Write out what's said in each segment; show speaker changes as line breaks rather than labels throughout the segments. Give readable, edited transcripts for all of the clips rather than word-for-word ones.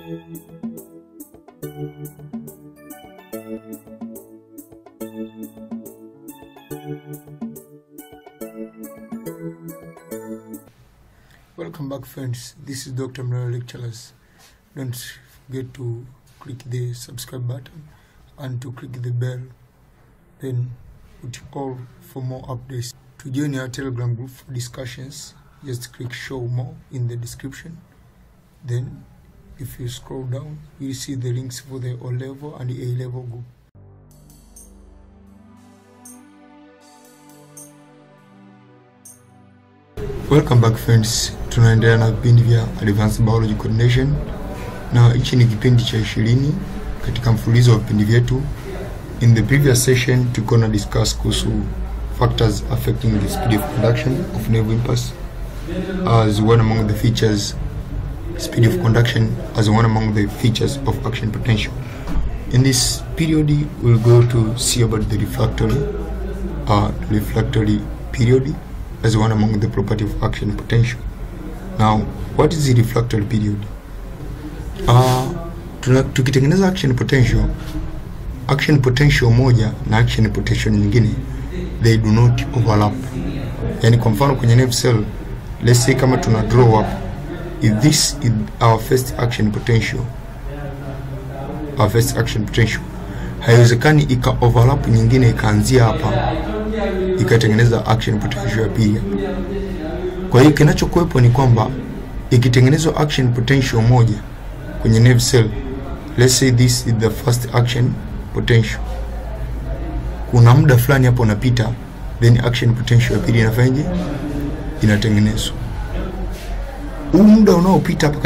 Welcome back, friends. This is Dr. Mlalo Lecturers. Don't forget to click the subscribe button and to click the bell. Then put all for more updates. To join our Telegram group for discussions, just click show more in the description. Then if you scroll down, you'll see the links for the O-level and the A-level group. Welcome back, friends. Tunaendelea na vipindi vya Advanced Biology Coordination. Na hichi ni kipindi cha 20 katika mfululizo wa vipindi vyetu. In the previous session, tulikuwa na discuss kuhusu factors affecting the speed of conduction of nerve impulse as one among the features, speed of conduction as one among the features of action potential. In this period, we'll go to see about the refractory period as one among the property of action potential. Now, what is the refractory period? Tukitengeneza action potential moja na action potential nyingine, they do not overlap. Yani kwa mfano kwenye nerve cell, let's say kama tuna draw up, if this is our first action potential, haiwezekani ika overlap nyingine ikaanzia hapa ikatengeneza action potential ya pili. Kwa hiyo kinachokuwepo ni kwamba ikitengenezwa action potential moja kwenye nerve cell, let's say this is the first action potential, kuna muda fulani hapo unapita, then action potential ya pili inafanyaje? Inatengenezwa. Huu muda unaopita hapa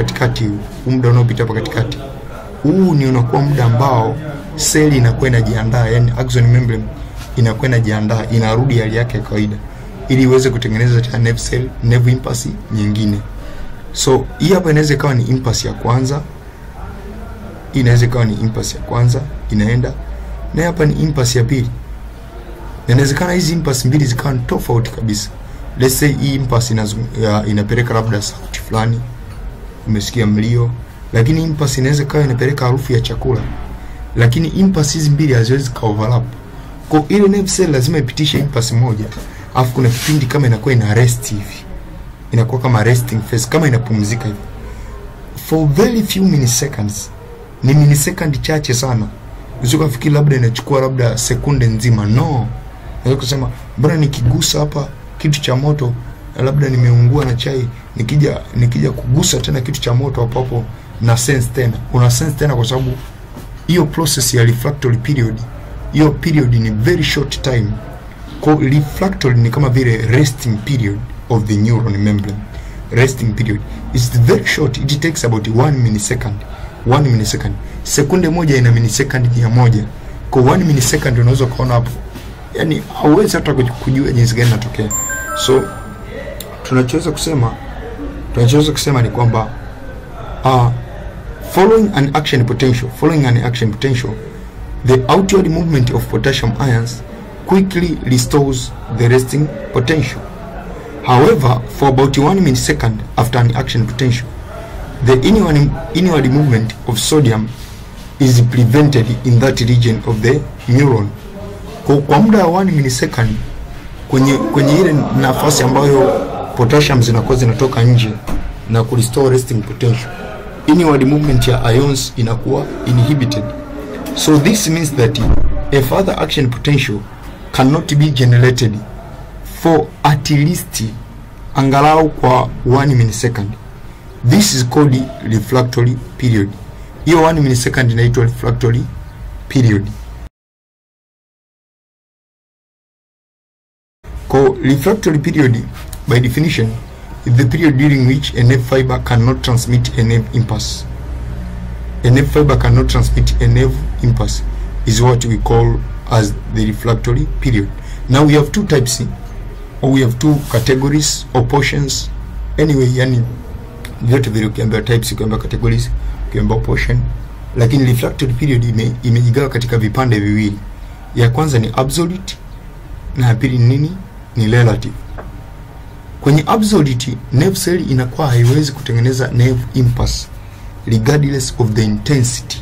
katikati, huu ni unakuwa muda ambao cell inakuwa inajiandaa, yani axon membrane inakuwa inajiandaa, inarudi hali yake ya kawaida ili iweze kutengeneza tena nerve cell, nerve impulse nyingine. So hii hapa inaweza ikawa ni impulse ya kwanza, inaenda, na hapa ni impulse ya pili. Inawezekana hizi impulse mbili zikawa tofauti kabisa. Let's say hii impulse inapeleka labda sauti fulani, umesikia mlio, lakini impulse inaweza kawa inapeleka harufu ya chakula, lakini impulse hizi mbili haziwezi ka overlap. Kwa ile nerve cell lazima ipitishe impulse moja, afu kuna kipindi kama inakuwa ina rest hivi, inakuwa kama resting phase, kama inapumzika hivi for very few milliseconds. Ni millisecond chache sana, usiko fikiri labda inachukua labda sekunde nzima. No, naweza kusema bora nikigusa hapa kitu cha moto, labda nimeungua na chai, nikija kugusa tena kitu cha moto hapo na sense tena, una sense tena, kwa sababu hiyo process ya refractory period, hiyo period ni very short time. Kwa refractory ni kama vile resting period of the neuron membrane. Resting period is very short, it takes about 1 millisecond. Sekunde moja ina millisecond 100. Kwa 1 millisecond unaweza kuona hapo, yani hauwezi hata kujua jinsi gani inatokea. So tunachoweza kusema ni kwamba following an action potential, the outward movement of potassium ions quickly restores the resting potential. However, for about 1 millisecond after an action potential, the inward movement of sodium is prevented in that region of the neuron. Kwa muda wa 1 millisecond kwenye ile nafasi ambayo potassium zinakuwa zinatoka nje na ku restore resting potential, inward movement ya ions inakuwa inhibited. So this means that a further action potential cannot be generated for at least angalau kwa 1 millisecond. This is called refractory period. Hiyo 1 millisecond inaitwa refractory period. Kwa refractory period, by definition, is the period during which a nerve fiber cannot transmit a nerve impulse. A nerve fiber cannot transmit a nerve impulse is what we call as the refractory period. Now we have two types, or we have two categories or portions. Anyway, yani vyote vile ukiambia types, ukiambia categories, ukiambia portion, lakini refractory period imejigawa katika vipande viwili. Ya kwanza ni absolute na ya pili nini? Ni relative. Kwenye absolute, nerve cell inakuwa haiwezi kutengeneza nerve impulse regardless of the intensity.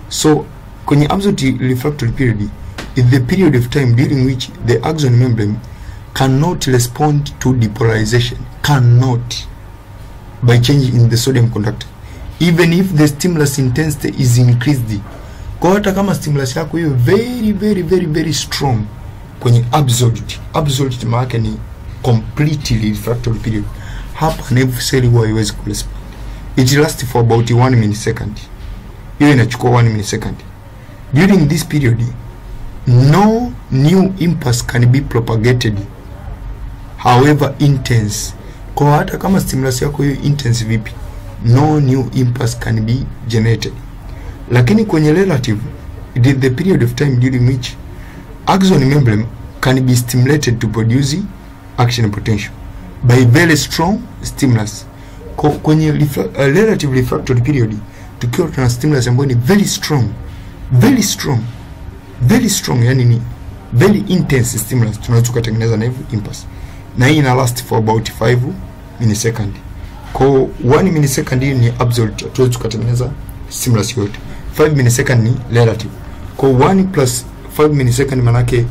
So kwenye absolute refractory period is the period of time during which the axon membrane cannot respond to depolarization, by changing in the sodium conductor, even if the stimulus intensity is increased. Kwa hata kama stimulus yako hiyo very strong kwenye absolute maana ni completely refractory period, hapa nerve cell huwa haiwezi kurespond. It lasts for about 1 millisecond. Hiyo inachukua 1 millisecond. During this period, no new impulse can be propagated, however intense. Kwa hata kama stimulus yako hiyo intense vipi, no new impulse can be generated. Lakini kwenye relative, it is the period of time during which axon membrane can be stimulated to produce action potential by very strong stimulus. Kwenye relative refractory period, tukiwa tuna stimulus ambayo ni very strong, yani ni very intense stimulus, tunaweza kutengeneza nerve impulse, na hii ina last for about 5 millisecond. Kwa 1 millisecond hii ni absolute, tunaweza kutengeneza stimulus yote. 5 millisecond ni relative. Kwa 1 plus 5 millisecond manake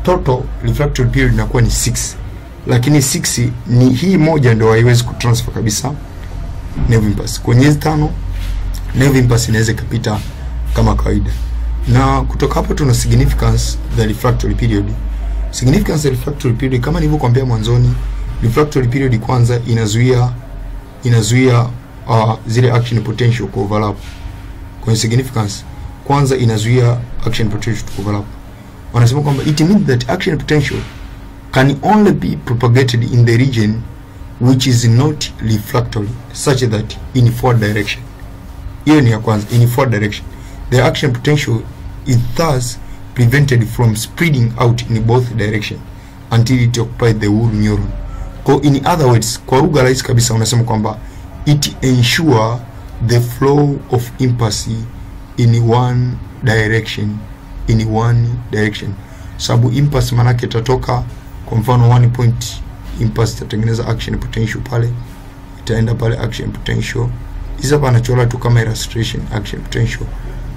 total refractory period inakuwa ni 6. Lakini 6 ni hii moja ndio haiwezi kutransfer kabisa nerve impulse. Kwenye 5 nerve impulse inaweza kupita kama kawaida. Na kutoka hapo tuna significance the refractory period. Significance the refractory period, kama nilivyokuambia mwanzoni, refractory period kwanza inazuia zile action potential ku overlap. Kwenye significance kwanza inazuia action potential to overlap. Wanasema kwamba it means that action potential can only be propagated in the region which is not refractory, such that in forward direction. Hiyo ni ya kwanza, in forward direction. The action potential is thus prevented from spreading out in both direction until it occupies the whole neuron. In other words, kwa lugha rahisi kabisa unasema kwamba it ensure the flow of impulse in one direction, sababu impulse manake itatoka, kwa mfano 1 point impulse itatengeneza action potential pale, itaenda pale action potential. Hizo hapa anachora tu kama illustration, action potential.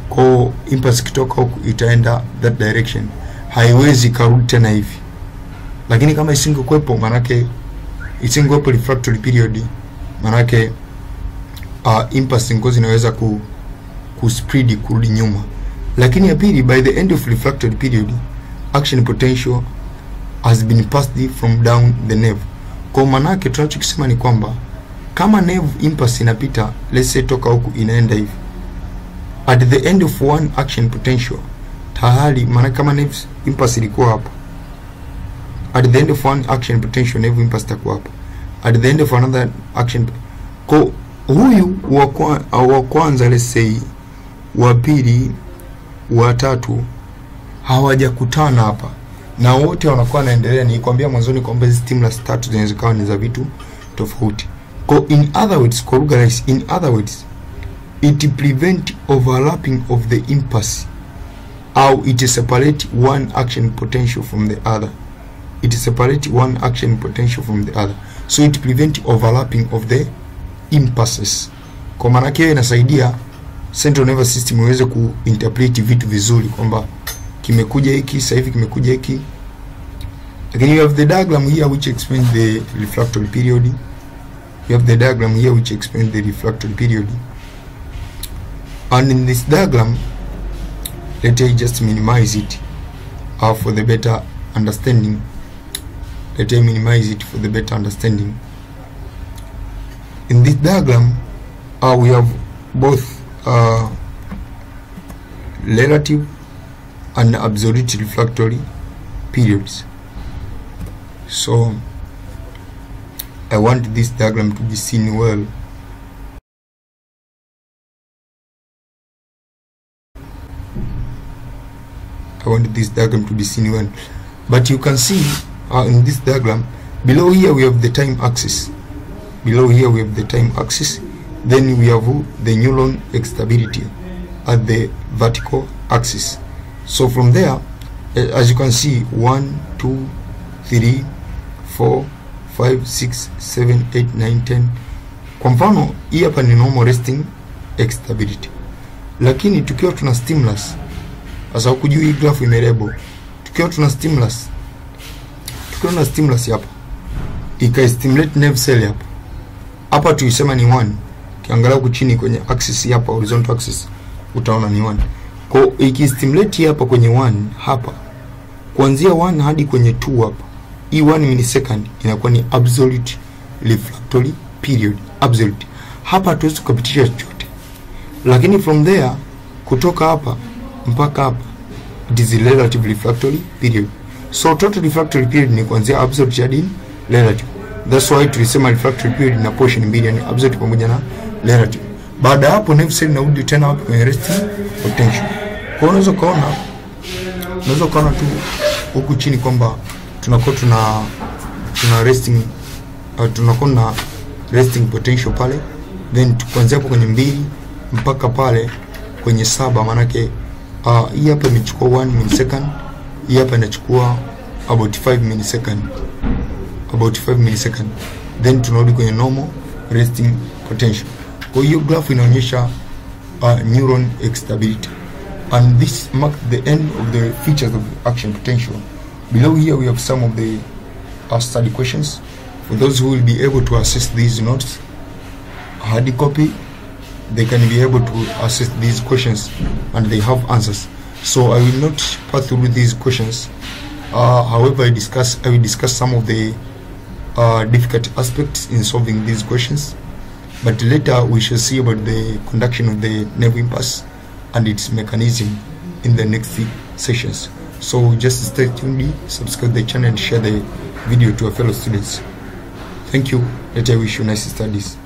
Kwa impulse kitoka huku itaenda that direction, haiwezi karudi tena hivi. Lakini kama isingekuwepo, manake isingekuwepo refractory period, manake impulse ngozi inaweza spread kurudi nyuma. Lakini ya pili, by the end of refractory period, action potential has been passed from down the nerve. Kwa manake tunachokisema ni kwamba kama nerve impulse inapita, let's say toka huku inaenda hivi, at the end of one action potential tayari, maana kama nerve impulse ilikuwa hapa, at the end of one action potential nerve impulse itakuwa hapa, at the end of another action. Kwa huyu wa kwanza, let's say wa pili, wa tatu hawajakutana hapa, na wote wanakuwa naendelea. Nikwambia mwanzoni kwamba hizi stimulus tatu zinaweza kuwa ni za vitu tofauti. Kwa in other words, kwa lugha rahisi, in other words, it prevent overlapping of the impulse, au it separate one action potential from the other. It separate one action potential from the other, so it prevent overlapping of the impulses. Kwa maana hiyo inasaidia central nervous system iweze kuinterpret vitu vizuri, kwamba kimekuja hiki sasa hivi, kimekuja hiki. Again, you have the diagram here which explains the refractory period. You have the diagram here which explains the refractory period. And in this diagram, let me just minimize it for the better understanding. Let me minimize it for the better understanding. In this diagram, we have both relative and absolute refractory periods. So I want this diagram to be seen well. I want this diagram to be seen well. But you can see in this diagram, below here we have the time axis. Below here we have the time axis. Then we have the neuron excitability at the vertical axis. So from there, as you can see, 1, 2, 3, 4, 5, 6, 7, 8, 9, 10, Kwa mfano hii hapa ni normal resting excitability, lakini tukiwa tuna stimulus, sasa ukujua hii graph imelebo, tukiwa tuna stimulus hapa ika-stimulate nerve cell hapa tuisema ni 1. Kiangalia huku chini kwenye axis hapa, horizontal axis, utaona ni 1. Kwa iki-stimulate hapa kwenye 1 hapa, kuanzia 1 hadi kwenye 2 hapa, hii 1 millisecond inakuwa ni absolute refractory period, absolute. Hapa hatuwezi kupitisha chochote, lakini from there kutoka hapa mpaka hapa it is relative refractory period. So total refractory period ni kuanzia absolute hadi relative. That's why tulisema refractory period na portion mbili, yani absolute pamoja na relative. Baada hapo nerve cell inarudi tena hapo kwenye resting potential. Kwa unaweza kuona tu huku chini kwamba tunakuwa tuna resting tunakuwa na resting potential pale, then kuanzia hapo kwenye 2 mpaka pale kwenye 7, maana yake hii hapa imechukua 1 millisecond, hii hapa inachukua about 5 millisecond, then tunarudi kwenye normal resting potential. Kwa hiyo graph inaonyesha neuron excitability, and this marks the end of the features of action potential. Below here we have some of the study questions for those who will be able to access these notes hard copy. They can be able to access these questions and they have answers. So I will not pass through these questions. However, I will discuss some of the difficult aspects in solving these questions. But later we shall see about the conduction of the nerve impulse and its mechanism in the next sessions. So just stay tuned, subscribe the channel and share the video to your fellow students. Thank you. Later I wish you nice studies.